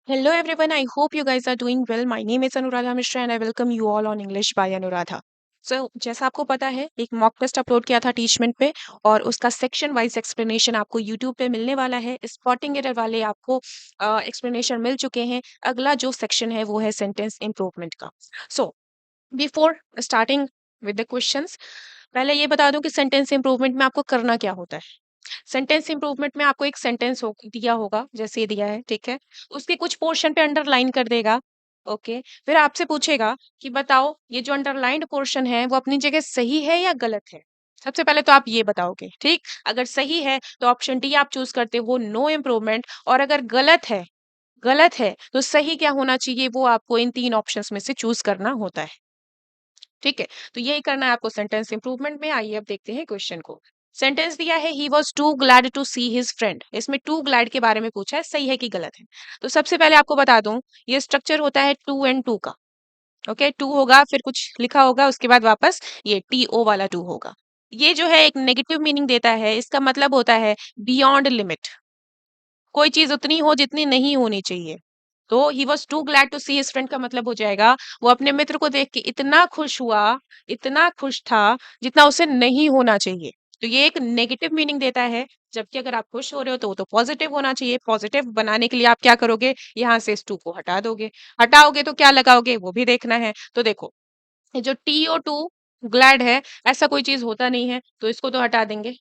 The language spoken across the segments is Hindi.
Hello everyone, I hope you guys are doing well. My name is Anuradha Mishra and I welcome you all on English by Anuradha. जैसा आपको पता है एक मॉक टेस्ट अपलोड किया था टीचमेंट पे और उसका सेक्शन वाइज एक्सप्लेनेशन आपको यूट्यूब पे मिलने वाला है। स्पॉटिंग एरर वाले आपको एक्सप्लेनेशन मिल चुके हैं। अगला जो सेक्शन है वो है सेंटेंस इम्प्रूवमेंट का। So before starting with the questions, पहले ये बता दूं कि सेंटेंस इम्प्रूवमेंट में आपको करना क्या होता है। सेंटेंस इम्प्रूवमेंट में आपको एक सेंटेंस दिया होगा, जैसे ये दिया है, ठीक है। उसके कुछ पोर्शन पे अंडरलाइन कर देगा। ओके, फिर आपसे पूछेगा कि बताओ ये जो अंडरलाइंड पोर्शन है वो अपनी जगह सही है या गलत है। सबसे पहले तो आप ये बताओगे, ठीक। अगर सही है तो ऑप्शन डी आप चूज करते हो, नो इम्प्रूवमेंट। और अगर गलत है तो सही क्या होना चाहिए वो आपको इन तीन ऑप्शंस में से चूज करना होता है, ठीक है। तो यही करना है आपको सेंटेंस इंप्रूवमेंट में। आइए अब देखते हैं क्वेश्चन को। सेंटेंस दिया है he was too glad to see his friend. इसमें टू ग्लैड के बारे में पूछा है, सही है कि गलत है। तो सबसे पहले आपको बता दूं, ये स्ट्रक्चर होता है टू एंड टू का। ओके, टू होगा फिर कुछ लिखा होगा, उसके बाद वापस ये टी ओ वाला टू होगा। ये जो है एक नेगेटिव मीनिंग देता है। इसका मतलब होता है बियॉन्ड लिमिट, कोई चीज उतनी हो जितनी नहीं होनी चाहिए। तो he was too glad to see his friend का मतलब हो जाएगा वो अपने मित्र को देख के इतना खुश हुआ, इतना खुश था जितना उसे नहीं होना चाहिए। तो ये एक नेगेटिव मीनिंग देता है। जबकि अगर आप खुश हो रहे हो तो वो तो पॉजिटिव होना चाहिए। पॉजिटिव बनाने के लिए आप क्या करोगे, यहाँ से इस टू को हटा दोगे। हटाओगे तो क्या लगाओगे वो भी देखना है। तो देखो, ये जो टी ओ टू ग्लैड है, ऐसा कोई चीज होता नहीं है, तो इसको तो हटा देंगे,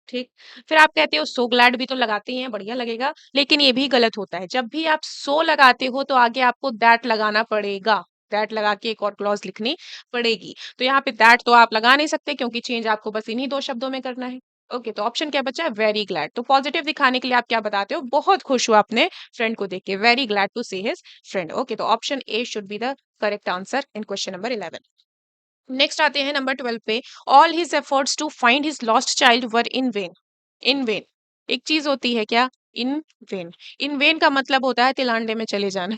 ठीक। फिर आप कहते हो सो ग्लैड भी तो लगाते ही हैं, बढ़िया लगेगा, लेकिन ये भी गलत होता है। जब भी आप सो लगाते हो तो आगे आपको दैट लगाना पड़ेगा। दैट लगा के एक और क्लॉज लिखनी पड़ेगी। तो यहाँ पे दैट तो आप लगा नहीं सकते क्योंकि चेंज आपको बस इन्हीं दो शब्दों में करना है। ओके, तो ऑप्शन क्या बचा है, वेरी ग्लैड। तो पॉजिटिव दिखाने के लिए आप क्या बताते हो, बहुत खुश हुआ अपने फ्रेंड को देख के, very glad to see his friend. Okay, तो option A should be the correct answer in question number 11। Next आते हैं नंबर 12 पे। All his efforts to find his lost child were in vain. In vain एक चीज होती है क्या, इन वेन। इन वेन का मतलब होता है तिलांडे में चले जाना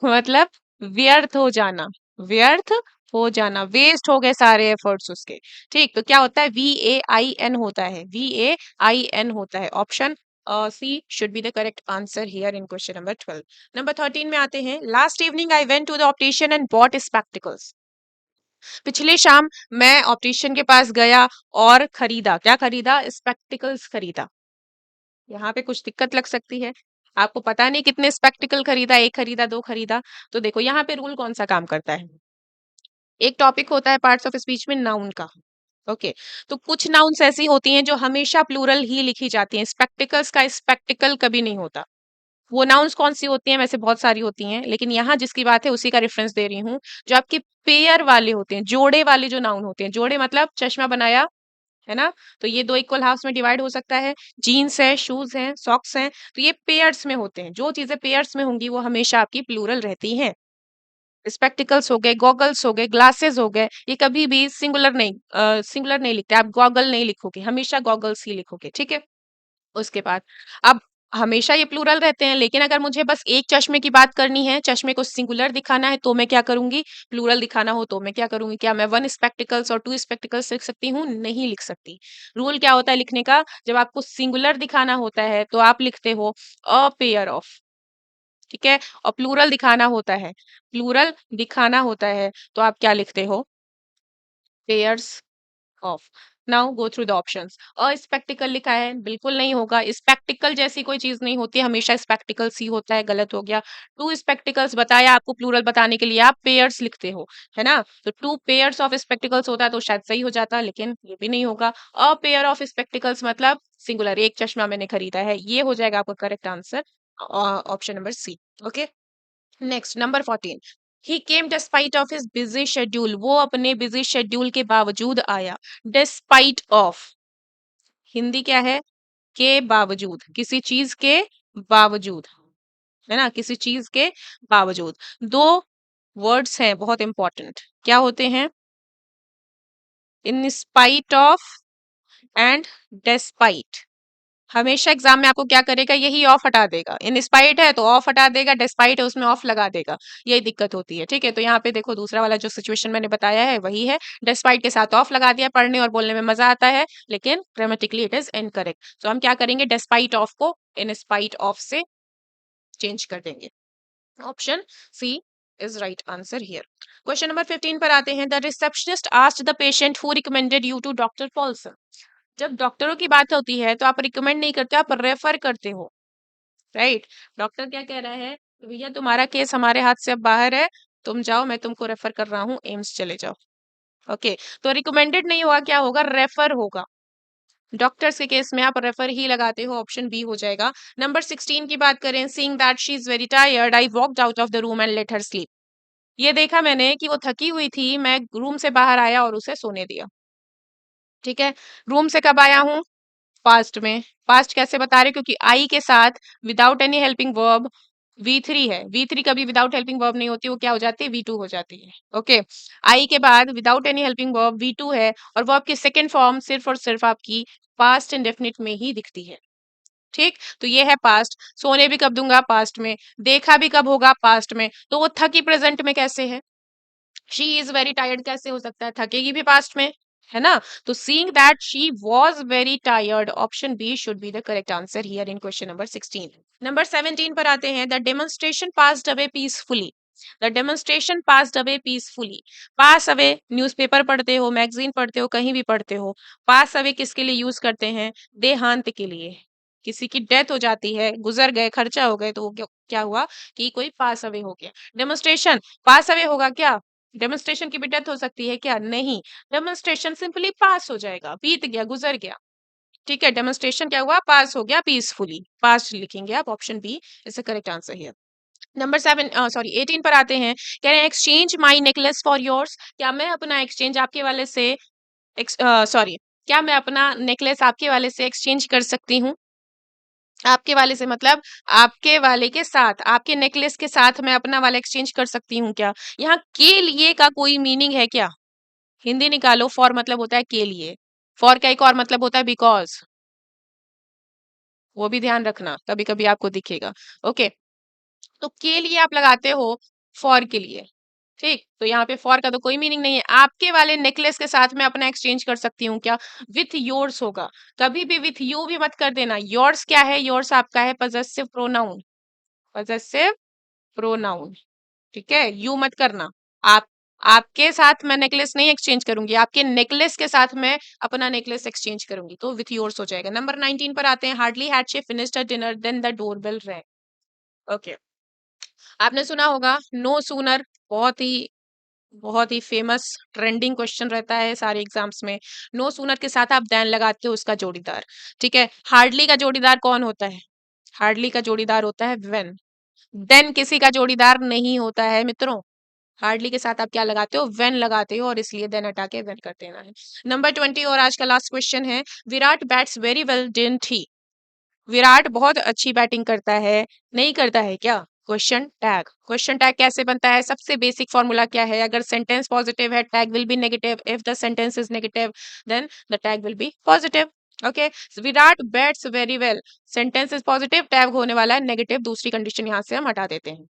मतलब व्यर्थ हो जाना, व्यर्थ हो जाना, वेस्ट हो गए सारे एफर्ट्स उसके। ठीक, तो क्या होता है, VAIN होता है, VAIN होता है। Option C should be the correct answer here in question number 12। Number 13 में आते हैं। Last evening I went to the optician and bought spectacles. पिछले शाम मैं ऑप्टिशियन के पास गया और खरीदा, क्या खरीदा, स्पेक्टिकल्स खरीदा। यहाँ पे कुछ दिक्कत लग सकती है, आपको पता नहीं कितने स्पेक्टिकल खरीदा, एक खरीदा, दो खरीदा। तो देखो यहाँ पे रूल कौन सा काम करता है। एक टॉपिक होता है पार्ट्स ऑफ स्पीच में नाउन का। ओके, तो कुछ नाउन्स ऐसी होती हैं जो हमेशा प्लूरल ही लिखी जाती हैं। स्पेक्टिकल्स का स्पेक्टिकल कभी नहीं होता। वो नाउन्स कौन सी होती हैं, वैसे बहुत सारी होती हैं, लेकिन यहाँ जिसकी बात है उसी का रेफरेंस दे रही हूँ। जो आपके पेयर वाले होते हैं, जोड़े वाले जो नाउन होते हैं, जोड़े मतलब चश्मा बनाया, है ना। तो ये दो इक्वल हाफ्स में डिवाइड हो सकता है। जीन्स है, शूज हैं, सॉक्स हैं, तो ये पेयर्स में होते हैं। जो चीजें पेयर्स में होंगी वो हमेशा आपकी प्लूरल रहती हैं। स्पेक्टिकल्स हो गए, गॉगल्स हो गए, ग्लासेस हो गए, ये कभी भी सिंगुलर नहीं लिखते। आप गॉगल नहीं लिखोगे, हमेशा गॉगल्स ही लिखोगे, ठीक है। उसके बाद अब हमेशा ये प्लूरल रहते हैं, लेकिन अगर मुझे बस एक चश्मे की बात करनी है, चश्मे को सिंगुलर दिखाना है, तो मैं क्या करूंगी, प्लूरल दिखाना हो तो मैं क्या करूंगी, क्या मैं वन स्पेक्टिकल्स और टू स्पेक्टिकल्स लिख सकती हूँ, नहीं लिख सकती। रूल क्या होता है लिखने का, जब आपको सिंगुलर दिखाना होता है तो आप लिखते हो अ पेयर ऑफ, ठीक है। और प्लूरल दिखाना होता है, प्लूरल दिखाना होता है तो आप क्या लिखते हो, pairs of. Now go through the options. Spectacled लिखा है, बिल्कुल नहीं होगा। स्पेक्टिकल जैसी कोई चीज नहीं होती, हमेशा स्पेक्टिकल्स ही होता है, गलत हो गया। टू स्पेक्टिकल्स बताया आपको प्लूरल बताने के लिए, आप पेयर्स लिखते हो, है ना। तो टू पेयर्स ऑफ स्पेक्टिकल्स होता तो शायद सही हो जाता, लेकिन ये भी नहीं होगा। अ पेयर ऑफ स्पेक्टिकल्स मतलब सिंगुलर, एक चश्मा मैंने खरीदा है, ये हो जाएगा आपका correct answer, option number C. Okay, next number 14। He came despite of his busy schedule. वो अपने बिजी शेड्यूल के बावजूद आया। डिस्पाइट ऑफ हिंदी क्या है, के बावजूद, किसी चीज के बावजूद, है ना, किसी चीज के बावजूद। दो वर्ड्स हैं बहुत इंपॉर्टेंट, क्या होते हैं, इन स्पाइट ऑफ एंड डिस्पाइट। हमेशा एग्जाम में आपको क्या करेगा, यही ऑफ हटा देगा। इन स्पाइट है तो ऑफ हटा देगा, डिस्पाइट है उसमें ऑफ लगा देगा, यही दिक्कत होती है, ठीक है। तो यहाँ पे देखो दूसरा वाला जो सिचुएशन मैंने बताया है वही है, डिस्पाइट के साथ ऑफ लगा दिया, पढ़ने और बोलने में मजा आता है, लेकिन ग्रामेटिकली इट इज इनकरेक्ट। तो हम क्या करेंगे, डिस्पाइट ऑफ को इन स्पाइट ऑफ से चेंज कर देंगे। Option C is right answer here. Question number 15 पर आते हैं। The receptionist asked the patient who recommended you to doctor Paulson. जब डॉक्टरों की बात होती है तो आप रिकमेंड नहीं करते, आप रेफर करते हो, राइट। डॉक्टर क्या कह रहा है, भैया तुम्हारा केस हमारे हाथ से अब बाहर है, तुम जाओ, मैं तुमको रेफर कर रहा हूँ, एम्स चले जाओ। ओके, तो रिकमेंडेड नहीं होगा, क्या होगा, रेफर होगा। डॉक्टर्स के केस में आप रेफर ही लगाते हो, ऑप्शन बी हो जाएगा। नंबर 16 की बात करें, seeing that she is very tired I walked out of the room and let her sleep. ये देखा मैंने कि वो थकी हुई थी, मैं रूम से बाहर आया और उसे सोने दिया। ठीक है, रूम से कब आया हूँ, पास्ट में। पास्ट कैसे बता रहे, क्योंकि आई के साथ without any helping verb V3 है। V3 कभी विदाउट हेल्पिंग वर्ब नहीं होती, वो क्या हो जाती है, V2 हो जाती है। ओके, आई के बाद without any helping verb V2 है, और वो आपकी सेकेंड फॉर्म सिर्फ और सिर्फ आपकी पास्ट इंडेफिनिट में ही दिखती है। ठीक, तो ये है पास्ट। सोने भी कब दूंगा, पास्ट में। देखा भी कब होगा, पास्ट में। तो वो थकी प्रेजेंट में कैसे है, शी इज वेरी टायर्ड कैसे हो सकता है, थकेगी भी पास्ट में, है ना। तो seeing that she was very tired, option B should be the correct answer here in question number 16। Number 17 पर आते हैं। The demonstration passed away peacefully. The demonstration passed away peacefully. Pass away newspaper पढ़ते हो, मैगजीन पढ़ते हो, कहीं भी पढ़ते हो, पास अवे किसके लिए यूज करते हैं, देहांत के लिए। किसी की डेथ हो जाती है, गुजर गए, खर्चा हो गए, तो वो क्या हुआ कि कोई पास अवे हो गया। डेमोन्स्ट्रेशन पास अवे होगा क्या, डेमोन्स्ट्रेशन की भी डेथ हो सकती है क्या, नहीं। डेमोन्स्ट्रेशन सिंपली पास हो जाएगा, बीत गया, गुजर गया। ठीक है, डेमोन्स्ट्रेशन क्या हुआ, पास हो गया पीसफुली, पास लिखेंगे आप, option B is the correct answer here. Number 18 पर आते हैं। कह रहे हैं exchange my necklace for yours. क्या मैं अपना एक्सचेंज आपके वाले से सॉरी, क्या मैं अपना नेकलेस आपके वाले से एक्सचेंज कर सकती हूँ। आपके वाले से मतलब आपके वाले के साथ, आपके नेकलेस के साथ मैं अपना वाला एक्सचेंज कर सकती हूँ क्या। यहाँ के लिए का कोई मीनिंग है क्या, हिंदी निकालो। फॉर मतलब होता है के लिए, फॉर का एक और मतलब होता है बिकॉज, वो भी ध्यान रखना, कभी कभी आपको दिखेगा। ओके, तो के लिए आप लगाते हो, फॉर के लिए। ठीक, तो यहाँ पे फॉर का तो कोई मीनिंग नहीं है। आपके वाले नेकलेस के साथ मैं अपना एक्सचेंज कर सकती हूँ क्या, विथ योर्स होगा। कभी भी विथ यू भी मत कर देना। योर्स क्या है, योर्स आपका है पजेसिव प्रोनाउन, पजेसिव प्रोनाउन। ठीक है, यू मत करना। आप आपके साथ मैं नेकलेस नहीं एक्सचेंज करूंगी, आपके नेकलेस के साथ मैं अपना नेकलेस एक्सचेंज करूंगी, तो विथ योर्स हो जाएगा। नंबर 19 पर आते हैं। Hardly had she finished her dinner then the doorbell rang. Okay, आपने सुना होगा नो सूनर, बहुत ही फेमस ट्रेंडिंग क्वेश्चन रहता है सारे एग्जाम्स में। नो सूनर के साथ आप देन लगाते हो उसका जोड़ीदार। ठीक है, हार्डली का जोड़ीदार कौन होता है, हार्डली का जोड़ीदार होता है व्हेन। देन किसी का जोड़ीदार नहीं होता है मित्रों। हार्डली के साथ आप क्या लगाते हो, व्हेन लगाते हो, और इसलिए देन हटा के व्हेन कर देना है। नंबर 20 और आज का लास्ट क्वेश्चन है। Virat bats very well didn't he. Virat बहुत अच्छी बैटिंग करता है, नहीं करता है क्या। क्वेश्चन टैग, क्वेश्चन टैग कैसे बनता है, सबसे बेसिक फॉर्मूला क्या है, अगर सेंटेंस पॉजिटिव है tag will be negative, if the sentence is negative then the tag will be positive. Okay, Virat bats very well, sentence is positive, tag होने वाला है नेगेटिव, दूसरी कंडीशन यहाँ से हम हटा देते हैं।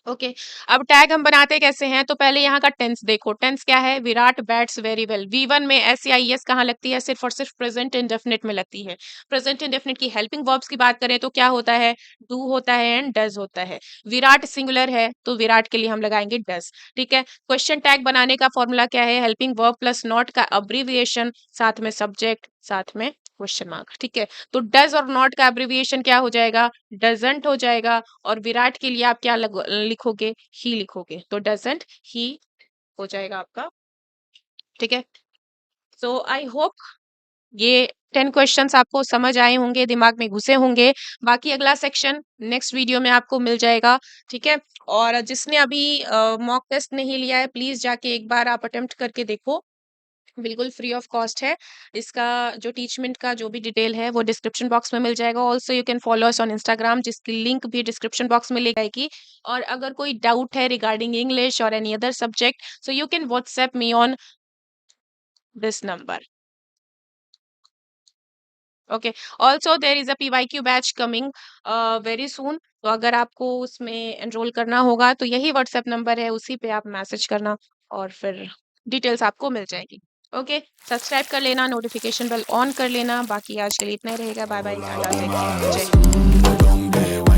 ओके, अब टैग हम बनाते कैसे हैं, तो पहले यहाँ का टेंस देखो। टेंस क्या है, Virat bats very well. V1 में SEIS कहाँ लगती है, सिर्फ और सिर्फ प्रेजेंट इंडेफिनिट में लगती है। प्रेजेंट इंडेफिनिट की हेल्पिंग वर्ब्स की बात करें तो क्या होता है, डू होता है एंड डज होता है। विराट सिंगुलर है तो विराट के लिए हम लगाएंगे डज। ठीक है, क्वेश्चन टैग बनाने का फॉर्मूला क्या है, हेल्पिंग वर्ब प्लस नॉट का अब्रीविएशन, साथ में सब्जेक्ट, साथ में क्वेश्चन मार्क। ठीक है, तो डज और नॉट का एब्रिविएशन क्या हो जाएगा, डजंट हो जाएगा, और विराट के लिए आप क्या लिखोगे, ही लिखोगे, तो डजंट ही हो जाएगा आपका। ठीक है, सो आई होप ये 10 क्वेश्चंस आपको समझ आए होंगे, दिमाग में घुसे होंगे। बाकी अगला सेक्शन नेक्स्ट वीडियो में आपको मिल जाएगा। ठीक है, और जिसने अभी मॉक टेस्ट नहीं लिया है प्लीज जाके एक बार आप अटेम्प्ट करके देखो, बिल्कुल फ्री ऑफ कॉस्ट है। इसका जो टीचमेंट का जो भी डिटेल है वो डिस्क्रिप्शन बॉक्स में मिल जाएगा। Also you can follow us on Instagram, जिसकी लिंक भी डिस्क्रिप्शन बॉक्स में ले जाएगी। और अगर कोई डाउट है रिगार्डिंग इंग्लिश और any other subject, so you can WhatsApp me on this number. Okay, also there is a PYQ batch coming very soon, तो अगर आपको उसमें एनरोल करना होगा तो यही व्हाट्सएप नंबर है, उसी पे आप मैसेज करना और फिर डिटेल्स आपको मिल जाएगी। ओके, सब्सक्राइब कर लेना, नोटिफिकेशन बेल ऑन कर लेना। बाकी आज के लिए इतना ही रहेगा, bye bye, tata, take care, जय हिंद।